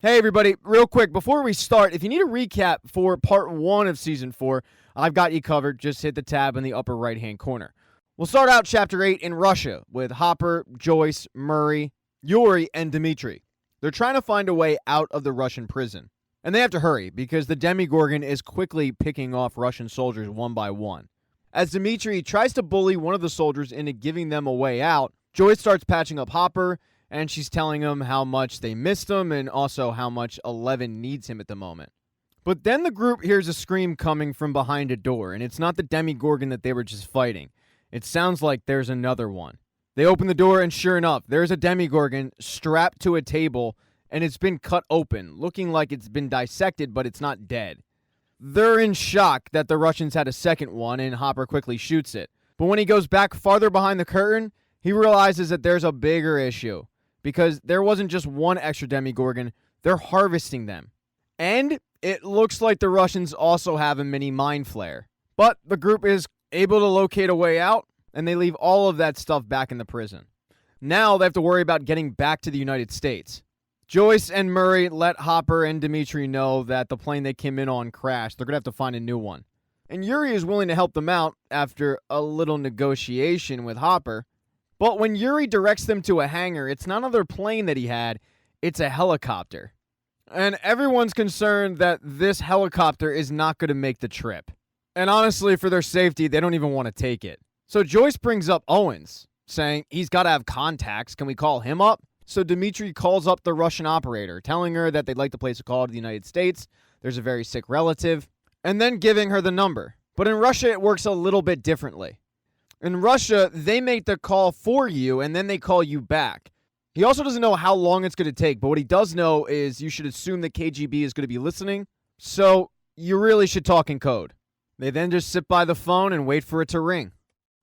Hey everybody, real quick, before we start, if you need a recap for part 1 of Season 4, I've got you covered. Just hit the tab in the upper right-hand corner. We'll start out Chapter 8 in Russia with Hopper, Joyce, Murray, Yuri, and Dmitri. They're trying to find a way out of the Russian prison. And they have to hurry, because the Demigorgon is quickly picking off Russian soldiers one by one. As Dmitri tries to bully one of the soldiers into giving them a way out, Joyce starts patching up Hopper, and she's telling him how much they missed him and also how much 11 needs him at the moment. But then the group hears a scream coming from behind a door, and it's not the Demigorgon that they were just fighting. It sounds like there's another one. They open the door, and sure enough, there's a Demigorgon strapped to a table, and it's been cut open, looking like it's been dissected, but it's not dead. They're in shock that the Russians had a second one, and Hopper quickly shoots it. But when he goes back farther behind the curtain, he realizes that there's a bigger issue. Because there wasn't just one extra Demigorgon, they're harvesting them. And it looks like the Russians also have a mini mind flare. But the group is able to locate a way out, and they leave all of that stuff back in the prison. Now they have to worry about getting back to the United States. Joyce and Murray let Hopper and Dmitri know that the plane they came in on crashed. They're going to have to find a new one. And Yuri is willing to help them out after a little negotiation with Hopper. But when Yuri directs them to a hangar, it's not another plane that he had, it's a helicopter. And everyone's concerned that this helicopter is not going to make the trip. And honestly, for their safety, they don't even want to take it. So Joyce brings up Owens, saying he's got to have contacts. Can we call him up? So Dmitri calls up the Russian operator, telling her that they'd like to place a call to the United States. There's a very sick relative. And then giving her the number. But in Russia, it works a little bit differently. In Russia, they make the call for you, and then they call you back. He also doesn't know how long it's going to take, but what he does know is you should assume that KGB is going to be listening, so you really should talk in code. They then just sit by the phone and wait for it to ring.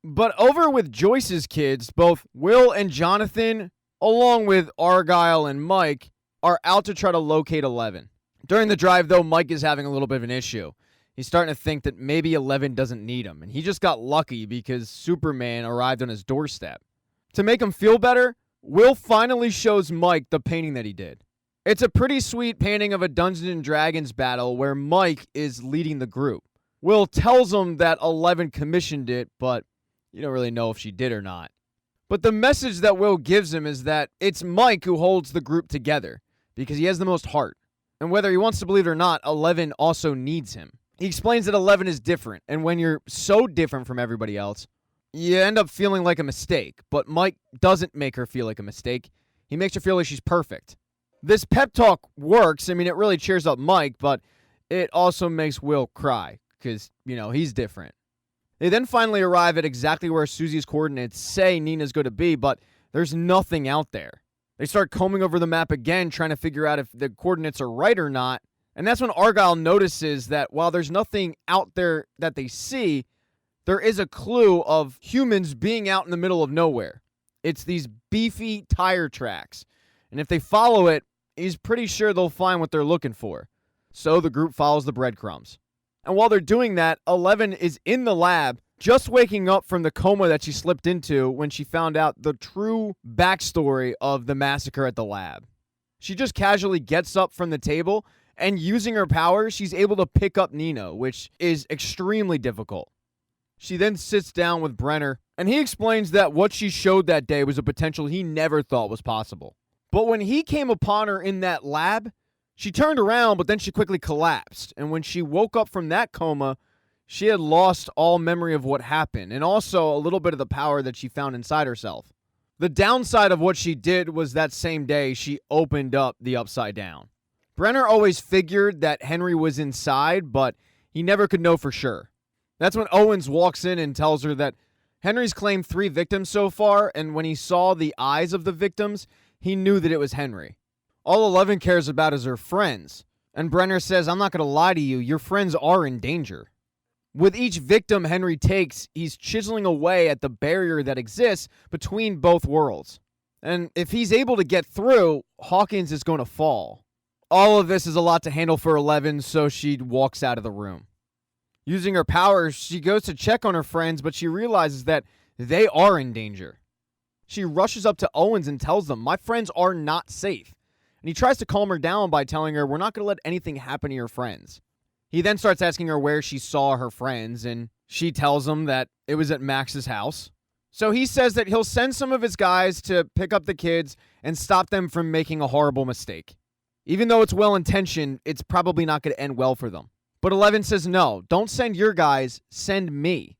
But over with Joyce's kids, both Will and Jonathan, along with Argyle and Mike, are out to try to locate 11. During the drive, though, Mike is having a little bit of an issue. He's starting to think that maybe 11 doesn't need him, and he just got lucky because Superman arrived on his doorstep. To make him feel better, Will finally shows Mike the painting that he did. It's a pretty sweet painting of a Dungeons & Dragons battle where Mike is leading the group. Will tells him that 11 commissioned it, but you don't really know if she did or not. But the message that Will gives him is that it's Mike who holds the group together, because he has the most heart. And whether he wants to believe it or not, 11 also needs him. He explains that 11 is different, and when you're so different from everybody else, you end up feeling like a mistake. But Mike doesn't make her feel like a mistake. He makes her feel like she's perfect. This pep talk works. I mean, it really cheers up Mike, but it also makes Will cry, because, he's different. They then finally arrive at exactly where Susie's coordinates say Nina's going to be, but there's nothing out there. They start combing over the map again, trying to figure out if the coordinates are right or not. And that's when Argyle notices that while there's nothing out there that they see, there is a clue of humans being out in the middle of nowhere. It's these beefy tire tracks. And if they follow it, he's pretty sure they'll find what they're looking for. So the group follows the breadcrumbs. And while they're doing that, 11 is in the lab, just waking up from the coma that she slipped into when she found out the true backstory of the massacre at the lab. She just casually gets up from the table, and using her powers, she's able to pick up Nina, which is extremely difficult. She then sits down with Brenner, and he explains that what she showed that day was a potential he never thought was possible. But when he came upon her in that lab, she turned around, but then she quickly collapsed. And when she woke up from that coma, she had lost all memory of what happened, and also a little bit of the power that she found inside herself. The downside of what she did was that same day, she opened up the Upside Down. Brenner always figured that Henry was inside, but he never could know for sure. That's when Owens walks in and tells her that Henry's claimed 3 victims so far, and when he saw the eyes of the victims, he knew that it was Henry. All 11 cares about is her friends, and Brenner says, "I'm not going to lie to you, your friends are in danger." With each victim Henry takes, he's chiseling away at the barrier that exists between both worlds. And if he's able to get through, Hawkins is going to fall. All of this is a lot to handle for 11, so she walks out of the room. Using her powers, she goes to check on her friends, but she realizes that they are in danger. She rushes up to Owens and tells them, "My friends are not safe." and he tries to calm her down by telling her, we're not going to let anything happen to your friends. He then starts asking her where she saw her friends, and she tells him that it was at Max's house. So he says that he'll send some of his guys to pick up the kids and stop them from making a horrible mistake. Even though it's well-intentioned, it's probably not going to end well for them. But 11 says, no, don't send your guys, send me.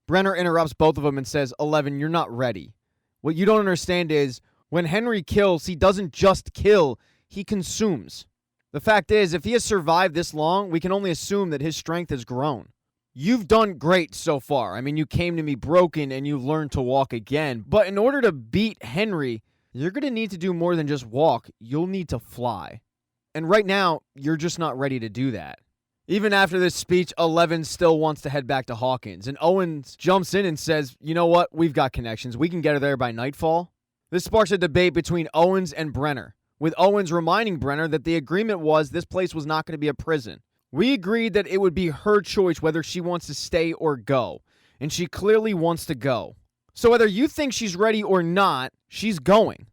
Brenner interrupts both of them and says, 11, you're not ready. What you don't understand is, when Henry kills, he doesn't just kill, he consumes. The fact is, if he has survived this long, we can only assume that his strength has grown. You've done great so far. I mean, you came to me broken and you learned to walk again. But in order to beat Henry, you're going to need to do more than just walk. You'll need to fly. And right now, you're just not ready to do that. Even after this speech, 11 still wants to head back to Hawkins. And Owens jumps in and says, you know what? We've got connections. We can get her there by nightfall. This sparks a debate between Owens and Brenner, with Owens reminding Brenner that the agreement was this place was not going to be a prison. We agreed that it would be her choice whether she wants to stay or go, and she clearly wants to go. So whether you think she's ready or not, she's going.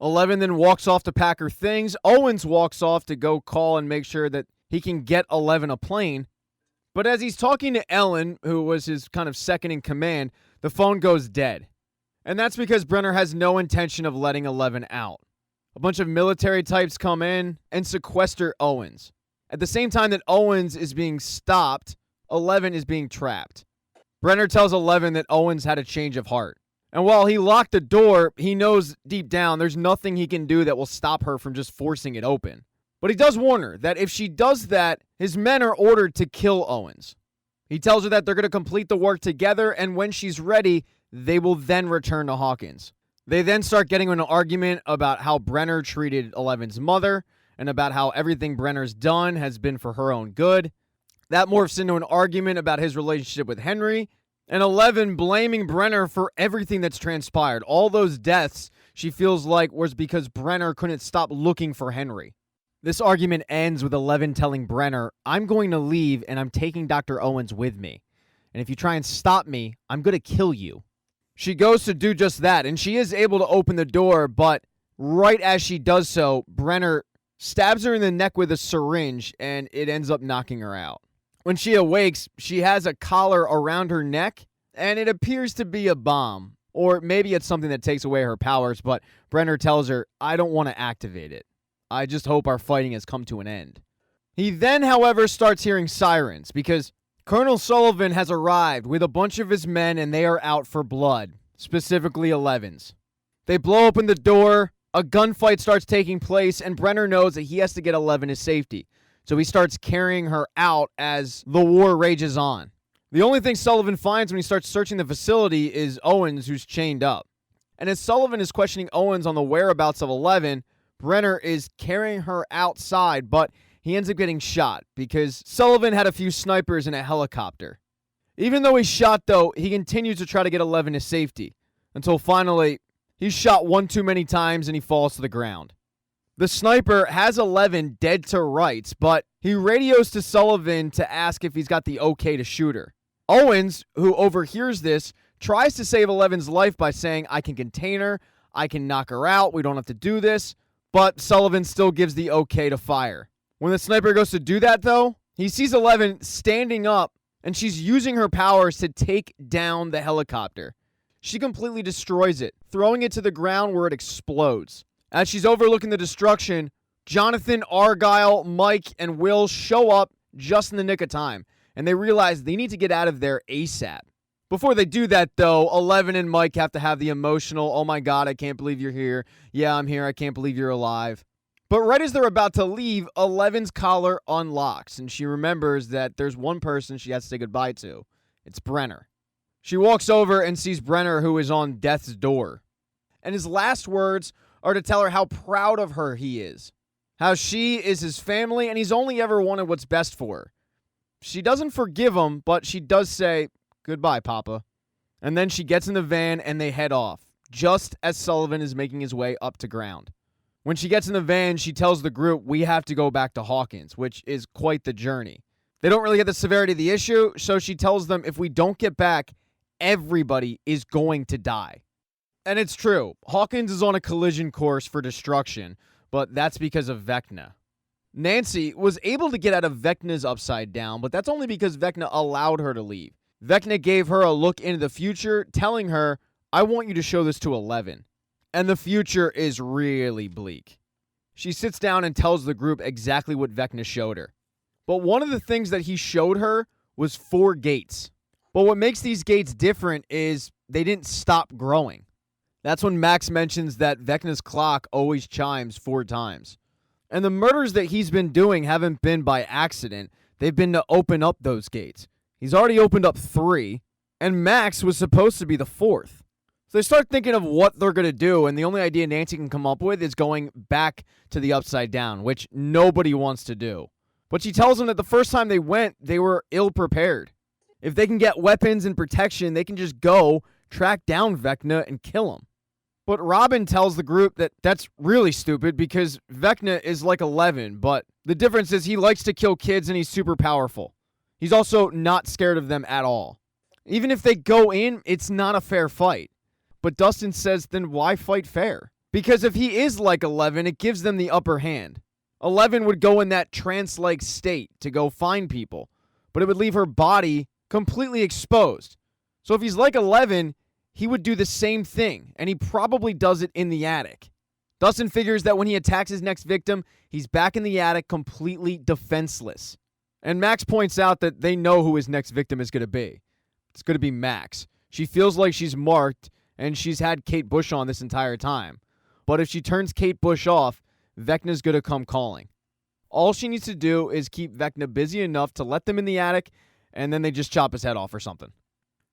11 then walks off to pack her things. Owens walks off to go call and make sure that he can get 11 a plane. But as he's talking to Ellen, who was his kind of second in command, the phone goes dead. And that's because Brenner has no intention of letting 11 out. A bunch of military types come in and sequester Owens. At the same time that Owens is being stopped, 11 is being trapped. Brenner tells 11 that Owens had a change of heart. And while he locked the door, he knows deep down there's nothing he can do that will stop her from just forcing it open. But he does warn her that if she does that, his men are ordered to kill Owens. He tells her that they're going to complete the work together, and when she's ready, they will then return to Hawkins. They then start getting in an argument about how Brenner treated 11's mother, and about how everything Brenner's done has been for her own good. That morphs into an argument about his relationship with Henry, and 11 blaming Brenner for everything that's transpired. All those deaths, she feels like, was because Brenner couldn't stop looking for Henry. This argument ends with 11 telling Brenner, I'm going to leave and I'm taking Dr. Owens with me. And if you try and stop me, I'm going to kill you. She goes to do just that, and she is able to open the door, but right as she does so, Brenner stabs her in the neck with a syringe, and it ends up knocking her out. When she awakes, she has a collar around her neck, and it appears to be a bomb. Or maybe it's something that takes away her powers, but Brenner tells her, I don't want to activate it. I just hope our fighting has come to an end. He then, however, starts hearing sirens, because Colonel Sullivan has arrived with a bunch of his men, and they are out for blood, specifically 11's. They blow open the door. A gunfight starts taking place, and Brenner knows that he has to get 11 to safety. So he starts carrying her out as the war rages on. The only thing Sullivan finds when he starts searching the facility is Owens, who's chained up. And as Sullivan is questioning Owens on the whereabouts of 11, Brenner is carrying her outside, but he ends up getting shot because Sullivan had a few snipers in a helicopter. Even though he's shot, though, he continues to try to get 11 to safety, until finally he's shot one too many times and he falls to the ground. The sniper has 11 dead to rights, but he radios to Sullivan to ask if he's got the okay to shoot her. Owens, who overhears this, tries to save 11's life by saying, I can contain her, I can knock her out, we don't have to do this, but Sullivan still gives the okay to fire. When the sniper goes to do that, though, he sees 11 standing up, and she's using her powers to take down the helicopter. She completely destroys it, throwing it to the ground where it explodes. As she's overlooking the destruction, Jonathan, Argyle, Mike, and Will show up just in the nick of time, and they realize they need to get out of there ASAP. Before they do that, though, 11 and Mike have to have the emotional, oh my god, I can't believe you're here. Yeah, I'm here, I can't believe you're alive. But right as they're about to leave, 11's collar unlocks, and she remembers that there's one person she has to say goodbye to. It's Brenner. She walks over and sees Brenner, who is on death's door. And his last words are to tell her how proud of her he is. How she is his family, and he's only ever wanted what's best for her. She doesn't forgive him, but she does say, goodbye, Papa. And then she gets in the van and they head off, just as Sullivan is making his way up to ground. When she gets in the van, she tells the group, we have to go back to Hawkins, which is quite the journey. They don't really get the severity of the issue, so she tells them if we don't get back, everybody is going to die. And it's true. Hawkins is on a collision course for destruction, but that's because of Vecna. Nancy was able to get out of Vecna's upside down, but that's only because Vecna allowed her to leave. Vecna gave her a look into the future, telling her, I want you to show this to 11. And the future is really bleak. She sits down and tells the group exactly what Vecna showed her. But one of the things that he showed her was 4 gates. But what makes these gates different is they didn't stop growing. That's when Max mentions that Vecna's clock always chimes 4 times. And the murders that he's been doing haven't been by accident. They've been to open up those gates. He's already opened up 3, and Max was supposed to be the 4th. So they start thinking of what they're going to do, and the only idea Nancy can come up with is going back to the Upside Down, which nobody wants to do. But she tells them that the first time they went, they were ill-prepared. If they can get weapons and protection, they can just go, track down Vecna, and kill him. But Robin tells the group that that's really stupid because Vecna is like 11, but the difference is he likes to kill kids and he's super powerful. He's also not scared of them at all. Even if they go in, it's not a fair fight. But Dustin says, then why fight fair? Because if he is like 11, it gives them the upper hand. 11 would go in that trance-like state to go find people, but it would leave her body completely exposed. So if he's like 11, he would do the same thing, and he probably does it in the attic. Dustin figures that when he attacks his next victim, he's back in the attic completely defenseless. And Max points out that they know who his next victim is going to be. It's going to be Max. She feels like she's marked, and she's had Kate Bush on this entire time. But if she turns Kate Bush off, Vecna's going to come calling. All she needs to do is keep Vecna busy enough to let them in the attic, and then they just chop his head off or something.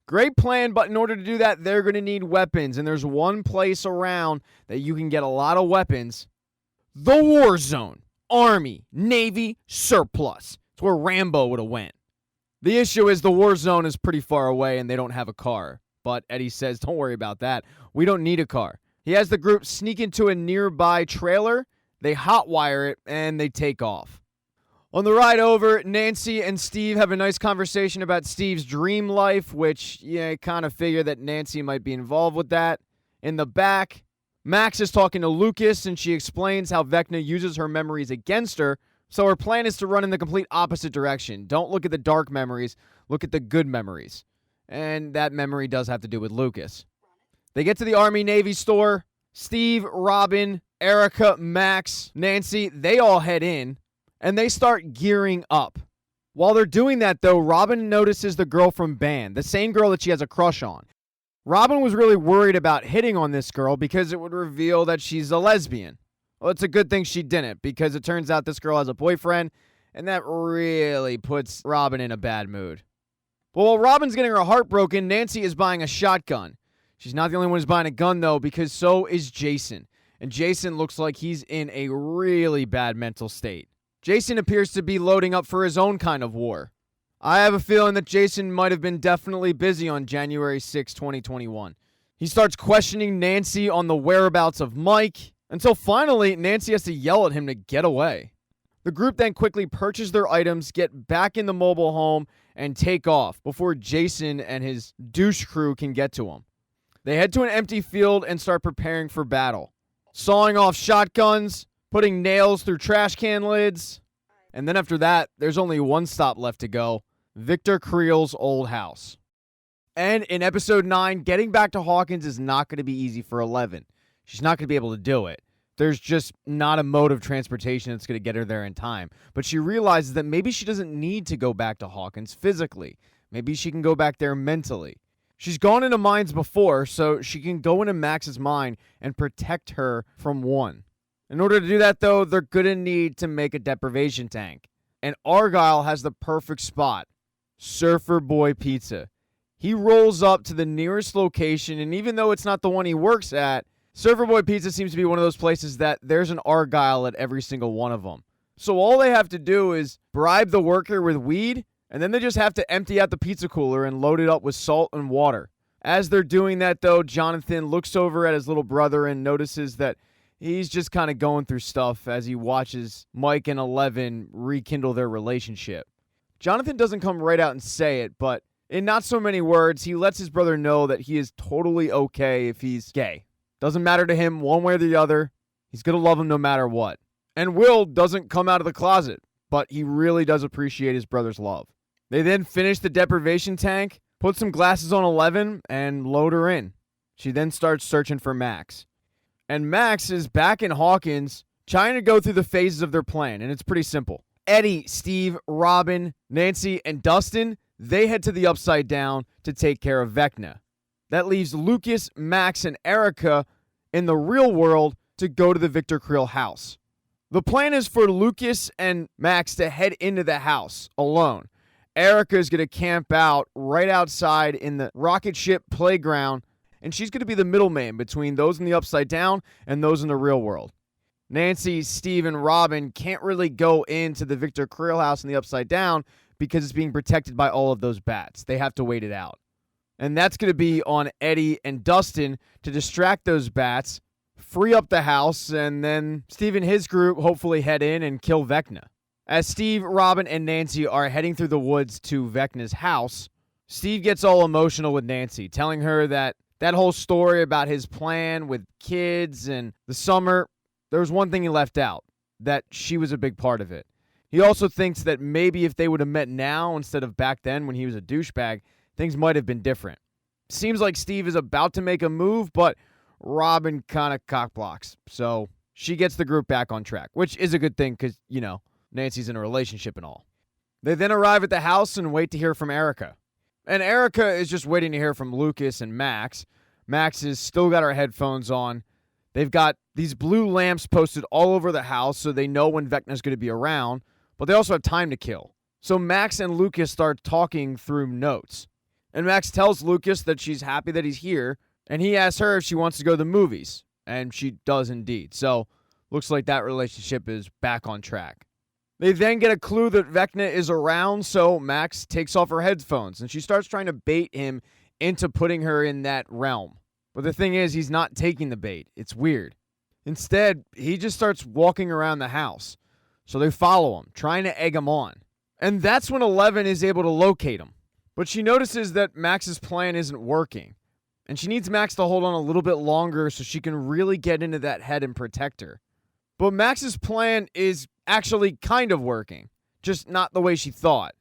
Great plan, but in order to do that, they're going to need weapons, and there's one place around that you can get a lot of weapons. The War Zone. Army, Navy, surplus. It's where Rambo would have went. The issue is the War Zone is pretty far away, and they don't have a car. But Eddie says, don't worry about that. We don't need a car. He has the group sneak into a nearby trailer. They hotwire it, and they take off. On the ride over, Nancy and Steve have a nice conversation about Steve's dream life, which, yeah, kind of figure that Nancy might be involved with that. In the back, Max is talking to Lucas, and she explains how Vecna uses her memories against her, so her plan is to run in the complete opposite direction. Don't look at the dark memories, look at the good memories. And that memory does have to do with Lucas. They get to the Army-Navy store. Steve, Robin, Erica, Max, Nancy, they all head in, and they start gearing up. While they're doing that, though, Robin notices the girl from band, the same girl that she has a crush on. Robin was really worried about hitting on this girl because it would reveal that she's a lesbian. Well, it's a good thing she didn't, because it turns out this girl has a boyfriend, and that really puts Robin in a bad mood. But while Robin's getting her heart broken, Nancy is buying a shotgun. She's not the only one who's buying a gun, though, because so is Jason. And Jason looks like he's in a really bad mental state. Jason appears to be loading up for his own kind of war. I have a feeling that Jason might have been definitely busy on January 6, 2021. He starts questioning Nancy on the whereabouts of Mike, until finally Nancy has to yell at him to get away. The group then quickly purchase their items, get back in the mobile home, and take off before Jason and his douche crew can get to him. They head to an empty field and start preparing for battle. Sawing off shotguns, putting nails through trash can lids. And then after that, there's only one stop left to go. Victor Creel's old house. And in episode 9, getting back to Hawkins is not going to be easy for 11. She's not going to be able to do it. There's just not a mode of transportation that's going to get her there in time. But she realizes that maybe she doesn't need to go back to Hawkins physically. Maybe she can go back there mentally. She's gone into mines before, so she can go into Max's mine and protect her from one. In order to do that, though, they're going to need to make a deprivation tank. And Argyle has the perfect spot. Surfer Boy Pizza. He rolls up to the nearest location, and even though it's not the one he works at, Surfer Boy Pizza seems to be one of those places that there's an Argyle at every single one of them. So all they have to do is bribe the worker with weed, and then they just have to empty out the pizza cooler and load it up with salt and water. As they're doing that, though, Jonathan looks over at his little brother and notices that he's just kind of going through stuff as he watches Mike and 11 rekindle their relationship. Jonathan doesn't come right out and say it, but in not so many words, he lets his brother know that he is totally okay if he's gay. Doesn't matter to him one way or the other. He's going to love him no matter what. And Will doesn't come out of the closet, but he really does appreciate his brother's love. They then finish the deprivation tank, put some glasses on 11, and load her in. She then starts searching for Max. And Max is back in Hawkins, trying to go through the phases of their plan, and it's pretty simple. Eddie, Steve, Robin, Nancy, and Dustin, they head to the Upside Down to take care of Vecna. That leaves Lucas, Max, and Erica in the real world to go to the Victor Creel house. The plan is for Lucas and Max to head into the house alone. Erica is going to camp out right outside in the rocket ship playground, and she's going to be the middleman between those in the Upside Down and those in the real world. Nancy, Steve, and Robin can't really go into the Victor Creel house in the Upside Down because it's being protected by all of those bats. They have to wait it out. And that's going to be on Eddie and Dustin to distract those bats, free up the house, and then Steve and his group hopefully head in and kill Vecna. As Steve, Robin, and Nancy are heading through the woods to Vecna's house, Steve gets all emotional with Nancy, telling her that whole story about his plan with kids and the summer, there was one thing he left out, that she was a big part of it. He also thinks that maybe if they would have met now instead of back then when he was a douchebag, things might have been different. Seems like Steve is about to make a move, but Robin kind of cockblocks. So she gets the group back on track, which is a good thing because, Nancy's in a relationship and all. They then arrive at the house and wait to hear from Erica. And Erica is just waiting to hear from Lucas and Max. Max has still got her headphones on. They've got these blue lamps posted all over the house so they know when Vecna's going to be around, but they also have time to kill. So Max and Lucas start talking through notes. And Max tells Lucas that she's happy that he's here, and he asks her if she wants to go to the movies. And she does indeed. So looks like that relationship is back on track. They then get a clue that Vecna is around, so Max takes off her headphones, and she starts trying to bait him into putting her in that realm. But the thing is, he's not taking the bait. It's weird. Instead, he just starts walking around the house. So they follow him, trying to egg him on. And that's when 11 is able to locate him. But she notices that Max's plan isn't working. And she needs Max to hold on a little bit longer so she can really get into that head and protect her. But Max's plan is actually kind of working, just not the way she thought.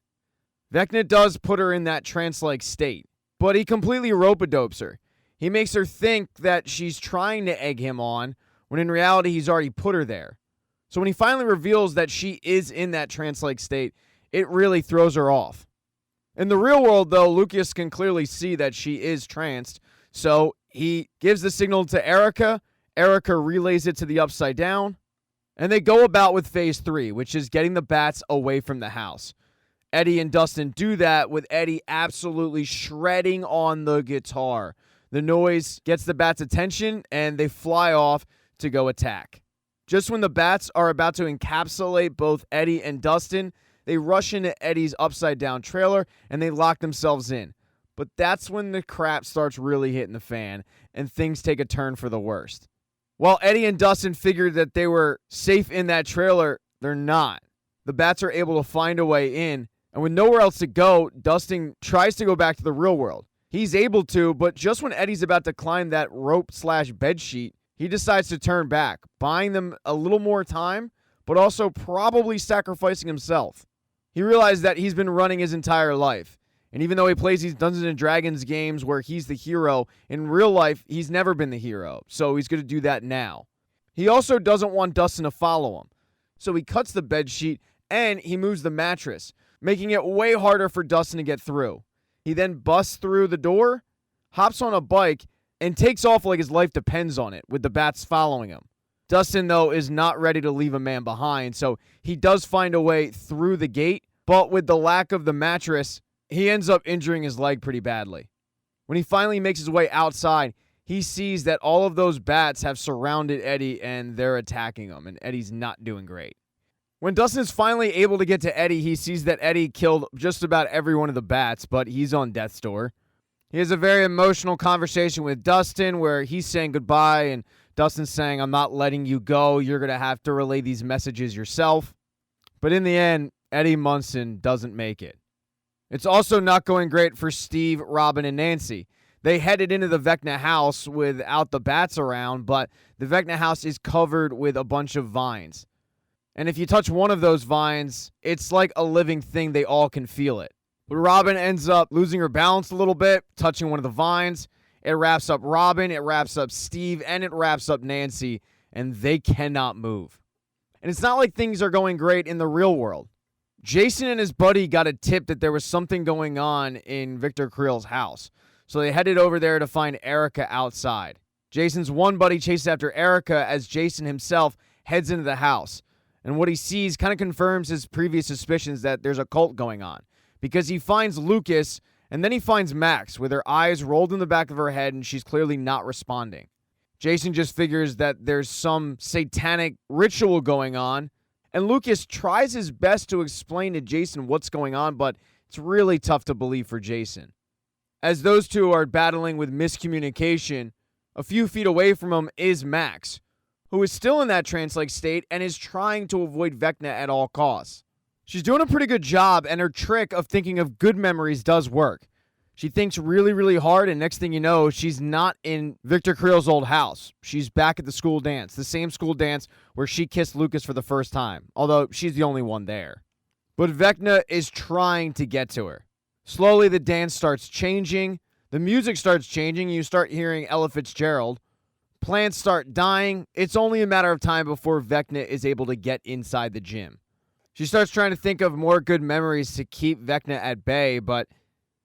Vecna does put her in that trance-like state, but he completely rope-a-dopes her. He makes her think that she's trying to egg him on, when in reality he's already put her there. So when he finally reveals that she is in that trance-like state, it really throws her off. In the real world, though, Lucas can clearly see that she is tranced, so he gives the signal to Erica. Erica relays it to the Upside Down, and they go about with Phase 3, which is getting the bats away from the house. Eddie and Dustin do that with Eddie absolutely shredding on the guitar. The noise gets the bats' attention, and they fly off to go attack. Just when the bats are about to encapsulate both Eddie and Dustin, they rush into Eddie's upside-down trailer, and they lock themselves in. But that's when the crap starts really hitting the fan, and things take a turn for the worst. While Eddie and Dustin figured that they were safe in that trailer, they're not. The bats are able to find a way in, and with nowhere else to go, Dustin tries to go back to the real world. He's able to, but just when Eddie's about to climb that rope/bed sheet, he decides to turn back, buying them a little more time, but also probably sacrificing himself. He realized that he's been running his entire life. And even though he plays these Dungeons and Dragons games where he's the hero, in real life, he's never been the hero. So he's going to do that now. He also doesn't want Dustin to follow him. So he cuts the bed sheet and he moves the mattress, making it way harder for Dustin to get through. He then busts through the door, hops on a bike, and takes off like his life depends on it, with the bats following him. Dustin, though, is not ready to leave a man behind, so he does find a way through the gate, but with the lack of the mattress, he ends up injuring his leg pretty badly. When he finally makes his way outside, he sees that all of those bats have surrounded Eddie and they're attacking him, and Eddie's not doing great. When Dustin is finally able to get to Eddie, he sees that Eddie killed just about every one of the bats, but he's on death's door. He has a very emotional conversation with Dustin where he's saying goodbye, and Dustin's saying, "I'm not letting you go. You're going to have to relay these messages yourself." But in the end, Eddie Munson doesn't make it. It's also not going great for Steve, Robin, and Nancy. They headed into the Vecna house without the bats around, but the Vecna house is covered with a bunch of vines. And if you touch one of those vines, it's like a living thing. They all can feel it. But Robin ends up losing her balance a little bit, touching one of the vines. It wraps up Robin, it wraps up Steve, and it wraps up Nancy, and they cannot move. And it's not like things are going great in the real world. Jason and his buddy got a tip that there was something going on in Victor Creel's house. So they headed over there to find Erica outside. Jason's one buddy chases after Erica as Jason himself heads into the house. And what he sees kind of confirms his previous suspicions that there's a cult going on. Because he finds Lucas, and then he finds Max with her eyes rolled in the back of her head, and she's clearly not responding. Jason just figures that there's some satanic ritual going on, and Lucas tries his best to explain to Jason what's going on, but it's really tough to believe for Jason. As those two are battling with miscommunication, a few feet away from him is Max, who is still in that trance-like state and is trying to avoid Vecna at all costs. She's doing a pretty good job, and her trick of thinking of good memories does work. She thinks really, really hard, and next thing you know, she's not in Victor Creel's old house. She's back at the school dance, the same school dance where she kissed Lucas for the first time, although she's the only one there. But Vecna is trying to get to her. Slowly, the dance starts changing. The music starts changing. You start hearing Ella Fitzgerald. Plants start dying. It's only a matter of time before Vecna is able to get inside the gym. She starts trying to think of more good memories to keep Vecna at bay, but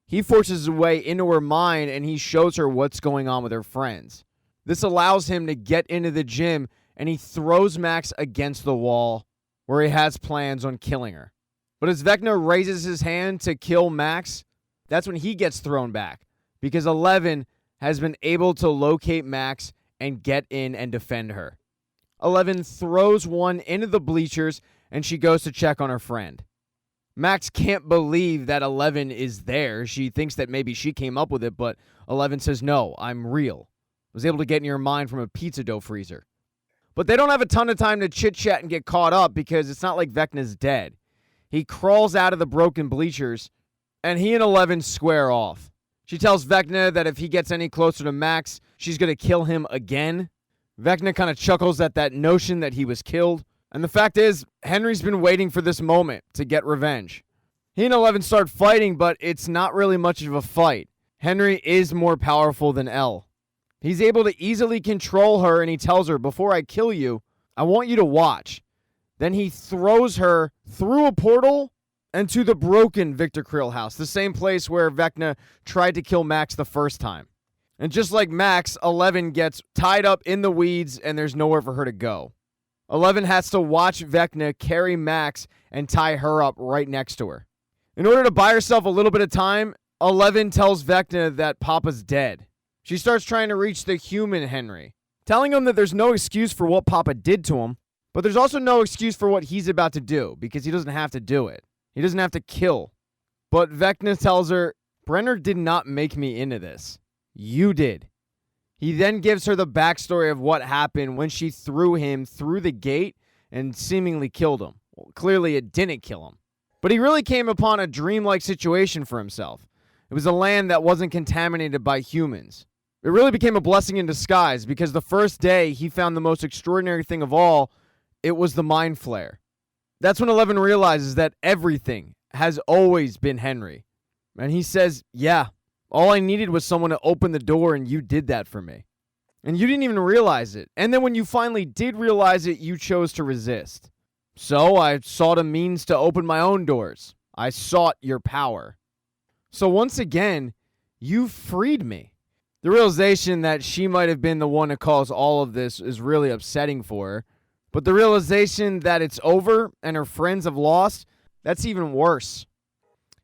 he forces his way into her mind and he shows her what's going on with her friends. This allows him to get into the gym, and he throws Max against the wall where he has plans on killing her. But as Vecna raises his hand to kill Max, that's when he gets thrown back, because 11 has been able to locate Max and get in and defend her. 11 throws one into the bleachers, and she goes to check on her friend. Max can't believe that 11 is there. She thinks that maybe she came up with it, but 11 says, "No, I'm real. I was able to get in your mind from a pizza dough freezer." But they don't have a ton of time to chit-chat and get caught up, because it's not like Vecna's dead. He crawls out of the broken bleachers, and he and 11 square off. She tells Vecna that if he gets any closer to Max, she's going to kill him again. Vecna kind of chuckles at that notion that he was killed. And the fact is, Henry's been waiting for this moment to get revenge. He and 11 start fighting, but it's not really much of a fight. Henry is more powerful than Elle. He's able to easily control her, and he tells her, "Before I kill you, I want you to watch." Then he throws her through a portal and to the broken Victor Creel house, the same place where Vecna tried to kill Max the first time. And just like Max, 11 gets tied up in the weeds, and there's nowhere for her to go. 11 has to watch Vecna carry Max and tie her up right next to her. In order to buy herself a little bit of time, 11 tells Vecna that Papa's dead. She starts trying to reach the human Henry, telling him that there's no excuse for what Papa did to him, but there's also no excuse for what he's about to do, because he doesn't have to do it. He doesn't have to kill. But Vecna tells her, "Brenner did not make me into this. You did." He then gives her the backstory of what happened when she threw him through the gate and seemingly killed him. Well, clearly it didn't kill him. But he really came upon a dreamlike situation for himself. It was a land that wasn't contaminated by humans. It really became a blessing in disguise, because the first day he found the most extraordinary thing of all. It was the mind flare. That's when 11 realizes that everything has always been Henry. And he says, "Yeah, all I needed was someone to open the door, and you did that for me. And you didn't even realize it. And then when you finally did realize it, you chose to resist. So I sought a means to open my own doors. I sought your power. So once again, you freed me." The realization that she might have been the one to cause all of this is really upsetting for her. But the realization that it's over and her friends have lost, that's even worse.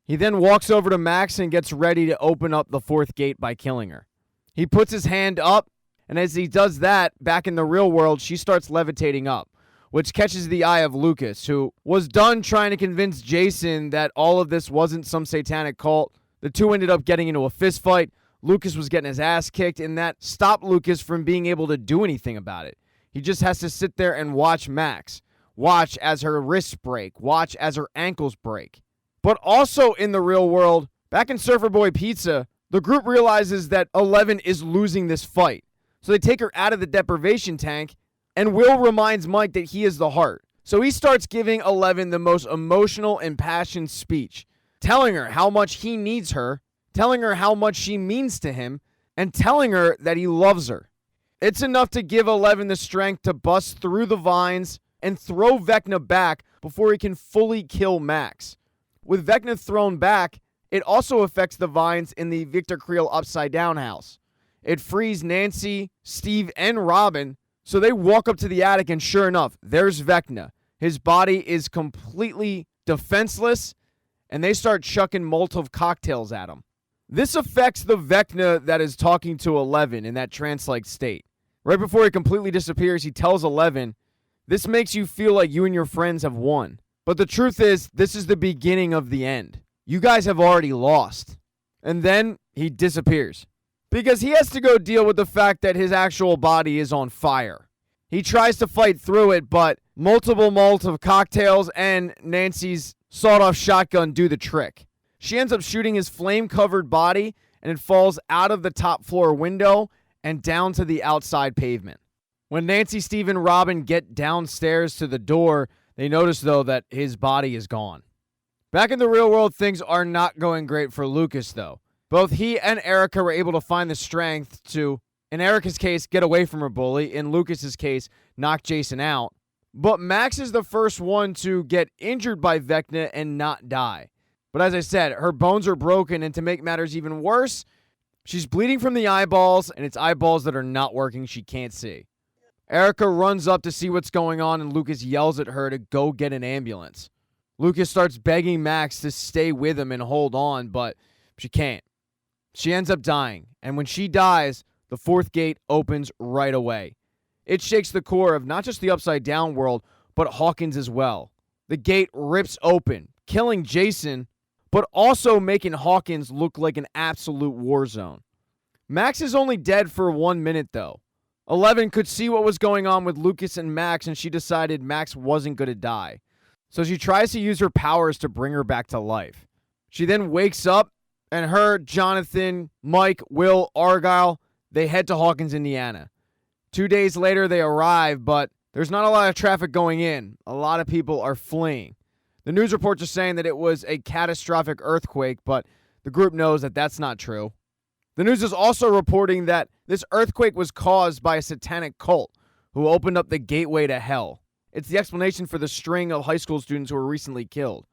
He then walks over to Max and gets ready to open up the fourth gate by killing her. He puts his hand up, and as he does that, back in the real world, she starts levitating up, which catches the eye of Lucas, who was done trying to convince Jason that all of this wasn't some satanic cult. The two ended up getting into a fist fight. Lucas was getting his ass kicked, and that stopped Lucas from being able to do anything about it. He just has to sit there and watch Max. Watch as her wrists break. Watch as her ankles break. But also in the real world, back in Surfer Boy Pizza, The group realizes that 11 is losing this fight, so they take her out of the deprivation tank, and Will reminds Mike that he is the heart. So he starts giving 11 the most emotional, impassioned speech, telling her how much he needs her, telling her how much she means to him, and telling her that he loves her. It's enough to give 11 the strength to bust through the vines and throw Vecna back before he can fully kill Max. With Vecna thrown back, it also affects the vines in the Victor Creel Upside Down house. It frees Nancy, Steve, and Robin, so they walk up to the attic, and sure enough, there's Vecna. His body is completely defenseless, and they start chucking Molotov cocktails at him. This affects the Vecna that is talking to 11 in that trance-like state. Right before he completely disappears, he tells 11, "This makes you feel like you and your friends have won. But the truth is, this is the beginning of the end. You guys have already lost." And then he disappears, because he has to go deal with the fact that his actual body is on fire. He tries to fight through it, but multiple Molotov cocktails and Nancy's sawed-off shotgun do the trick. She ends up shooting his flame-covered body, and it falls out of the top floor window and down to the outside pavement. When Nancy, Steve, and Robin get downstairs to the door, they notice, though, that his body is gone. Back in the real world, things are not going great for Lucas, though. Both he and Erica were able to find the strength to, in Erica's case, get away from her bully. In Lucas's case, knock Jason out. But Max is the first one to get injured by Vecna and not die. But as I said, her bones are broken, and to make matters even worse, she's bleeding from the eyeballs, and it's eyeballs that are not working. She can't see. Erica runs up to see what's going on, and Lucas yells at her to go get an ambulance. Lucas starts begging Max to stay with him and hold on, but she can't. She ends up dying, and when she dies, the fourth gate opens right away. It shakes the core of not just the Upside Down world, but Hawkins as well. The gate rips open, killing Jason, but also making Hawkins look like an absolute war zone. Max is only dead for 1 minute, though. 11 could see what was going on with Lucas and Max, and she decided Max wasn't going to die. So she tries to use her powers to bring her back to life. She then wakes up, and her, Jonathan, Mike, Will, Argyle, they head to Hawkins, Indiana. 2 days later, they arrive, but there's not a lot of traffic going in. A lot of people are fleeing. The news reports are saying that it was a catastrophic earthquake, but the group knows that that's not true. The news is also reporting that this earthquake was caused by a satanic cult who opened up the gateway to hell. It's the explanation for the string of high school students who were recently killed.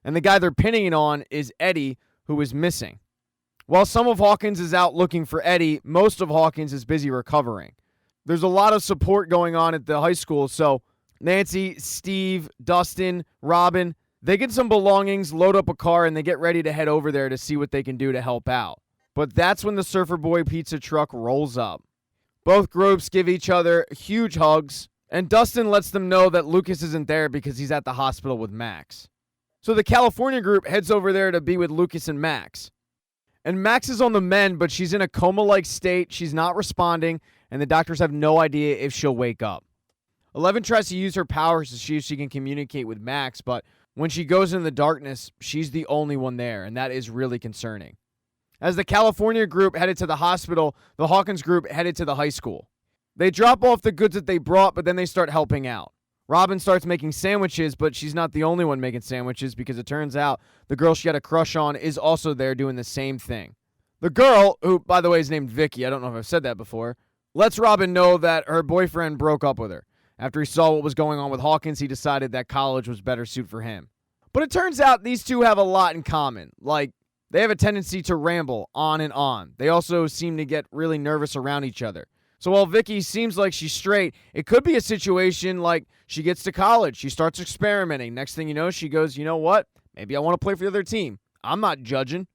And the guy they're pinning it on is Eddie, who is missing. While some of Hawkins is out looking for Eddie, most of Hawkins is busy recovering. There's a lot of support going on at the high school, so Nancy, Steve, Dustin, Robin, they get some belongings, load up a car, and they get ready to head over there to see what they can do to help out. But that's when the Surfer Boy pizza truck rolls up. Both groups give each other huge hugs, and Dustin lets them know that Lucas isn't there because he's at the hospital with Max. So the California group heads over there to be with Lucas and Max. And Max is on the mend, but she's in a coma-like state. She's not responding, and the doctors have no idea if she'll wake up. 11 tries to use her powers to see if she can communicate with Max, but when she goes into the darkness, she's the only one there, and that is really concerning. As the California group headed to the hospital, the Hawkins group headed to the high school. They drop off the goods that they brought, but then they start helping out. Robin starts making sandwiches, but she's not the only one making sandwiches because it turns out the girl she had a crush on is also there doing the same thing. The girl, who, by the way, is named Vicky, I don't know if I've said that before, lets Robin know that her boyfriend broke up with her. After he saw what was going on with Hawkins, he decided that college was better suit for him. But it turns out these two have a lot in common. Like, they have a tendency to ramble on and on. They also seem to get really nervous around each other. So while Vicky seems like she's straight, it could be a situation like she gets to college, she starts experimenting. Next thing you know, she goes, you know what? Maybe I want to play for the other team. I'm not judging.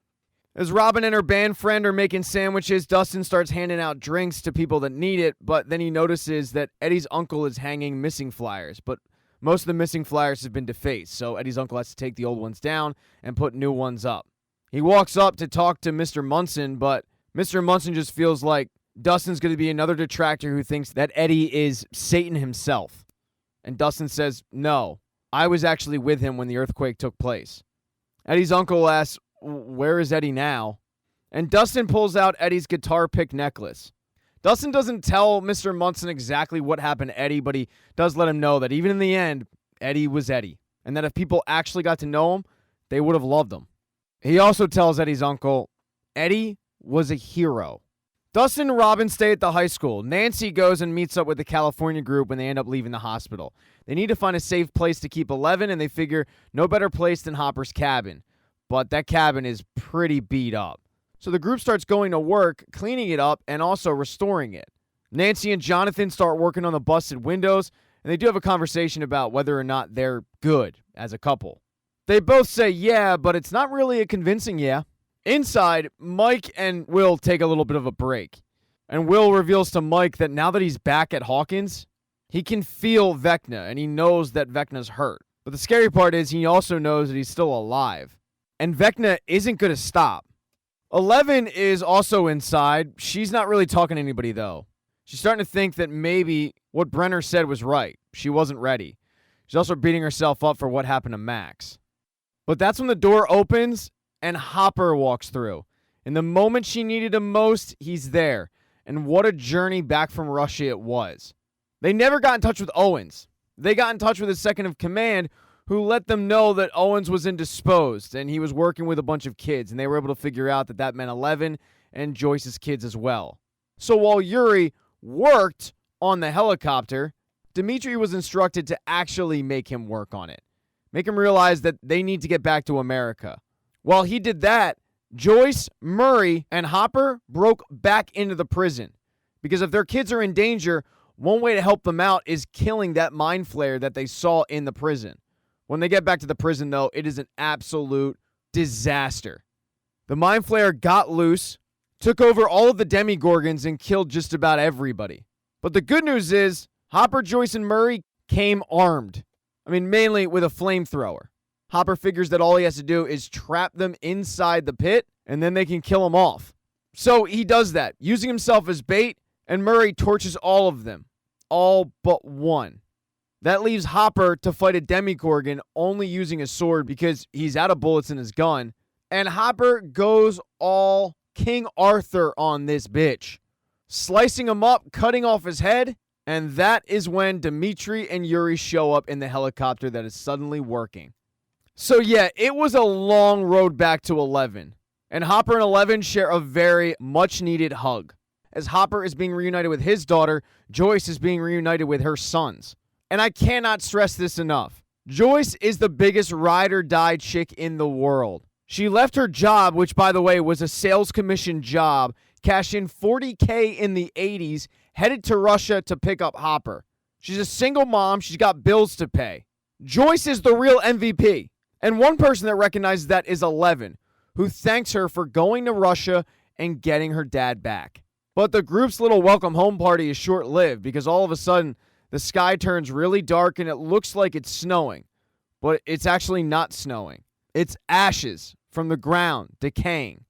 As Robin and her band friend are making sandwiches, Dustin starts handing out drinks to people that need it, but then he notices that Eddie's uncle is hanging missing flyers, but most of the missing flyers have been defaced, so Eddie's uncle has to take the old ones down and put new ones up. He walks up to talk to Mr. Munson, but Mr. Munson just feels like Dustin's going to be another detractor who thinks that Eddie is Satan himself. And Dustin says, no, I was actually with him when the earthquake took place. Eddie's uncle asks, where is Eddie now? And Dustin pulls out Eddie's guitar pick necklace. Dustin doesn't tell Mr. Munson exactly what happened to Eddie, but he does let him know that even in the end, Eddie was Eddie, and that if people actually got to know him, they would have loved him. He also tells Eddie's uncle, Eddie was a hero. Dustin and Robin stay at the high school. Nancy goes and meets up with the California group when they end up leaving the hospital. They need to find a safe place to keep 11, and they figure no better place than Hopper's cabin. But that cabin is pretty beat up. So the group starts going to work, cleaning it up, and also restoring it. Nancy and Jonathan start working on the busted windows, and they do have a conversation about whether or not they're good as a couple. They both say yeah, but it's not really a convincing yeah. Inside, Mike and Will take a little bit of a break. And Will reveals to Mike that now that he's back at Hawkins, he can feel Vecna, and he knows that Vecna's hurt. But the scary part is he also knows that he's still alive. And Vecna isn't going to stop. 11 is also inside. She's not really talking to anybody, though. She's starting to think that maybe what Brenner said was right. She wasn't ready. She's also beating herself up for what happened to Max. But that's when the door opens and Hopper walks through. In the moment she needed him most, he's there. And what a journey back from Russia it was. They never got in touch with Owens. They got in touch with his second of command, who let them know that Owens was indisposed and he was working with a bunch of kids, and they were able to figure out that that meant 11 and Joyce's kids as well. So while Yuri worked on the helicopter, Dmitri was instructed to actually make him work on it. Make him realize that they need to get back to America. While he did that, Joyce, Murray, and Hopper broke back into the prison. Because if their kids are in danger, one way to help them out is killing that mind flare that they saw in the prison. When they get back to the prison, though, it is an absolute disaster. The mind flare got loose, took over all of the Demigorgons, and killed just about everybody. But the good news is, Hopper, Joyce, and Murray came armed. Mainly with a flamethrower. Hopper figures that all he has to do is trap them inside the pit, and then they can kill them off. So he does that, using himself as bait, and Murray torches all of them. All but one. That leaves Hopper to fight a Demigorgon only using a sword because he's out of bullets in his gun. And Hopper goes all King Arthur on this bitch. Slicing him up, cutting off his head, and that is when Dmitri and Yuri show up in the helicopter that is suddenly working. So yeah, it was a long road back to 11. And Hopper and 11 share a very much needed hug. As Hopper is being reunited with his daughter, Joyce is being reunited with her sons. And I cannot stress this enough. Joyce is the biggest ride or die chick in the world. She left her job, which by the way was a sales commission job, cashed in $40K in the 80s, headed to Russia to pick up Hopper. She's a single mom. She's got bills to pay. Joyce is the real MVP. And one person that recognizes that is 11, who thanks her for going to Russia and getting her dad back. But the group's little welcome home party is short-lived because all of a sudden, the sky turns really dark and it looks like it's snowing. But it's actually not snowing. It's ashes from the ground decaying.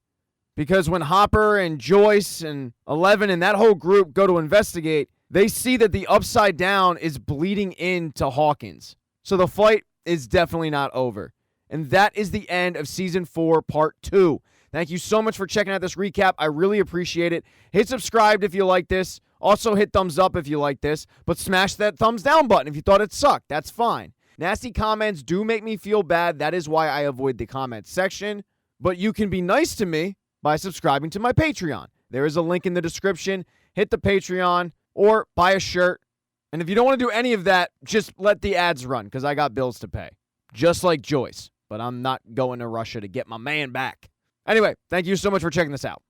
Because when Hopper and Joyce and 11 and that whole group go to investigate, they see that the Upside Down is bleeding into Hawkins. So the fight is definitely not over. And that is the end of Season 4, Part 2. Thank you so much for checking out this recap. I really appreciate it. Hit subscribe if you like this. Also hit thumbs up if you like this. But smash that thumbs down button if you thought it sucked. That's fine. Nasty comments do make me feel bad. That is why I avoid the comment section. But you can be nice to me by subscribing to my Patreon. There is a link in the description. Hit the Patreon or buy a shirt. And if you don't want to do any of that, just let the ads run because I got bills to pay. Just like Joyce. But I'm not going to Russia to get my man back. Anyway, thank you so much for checking this out.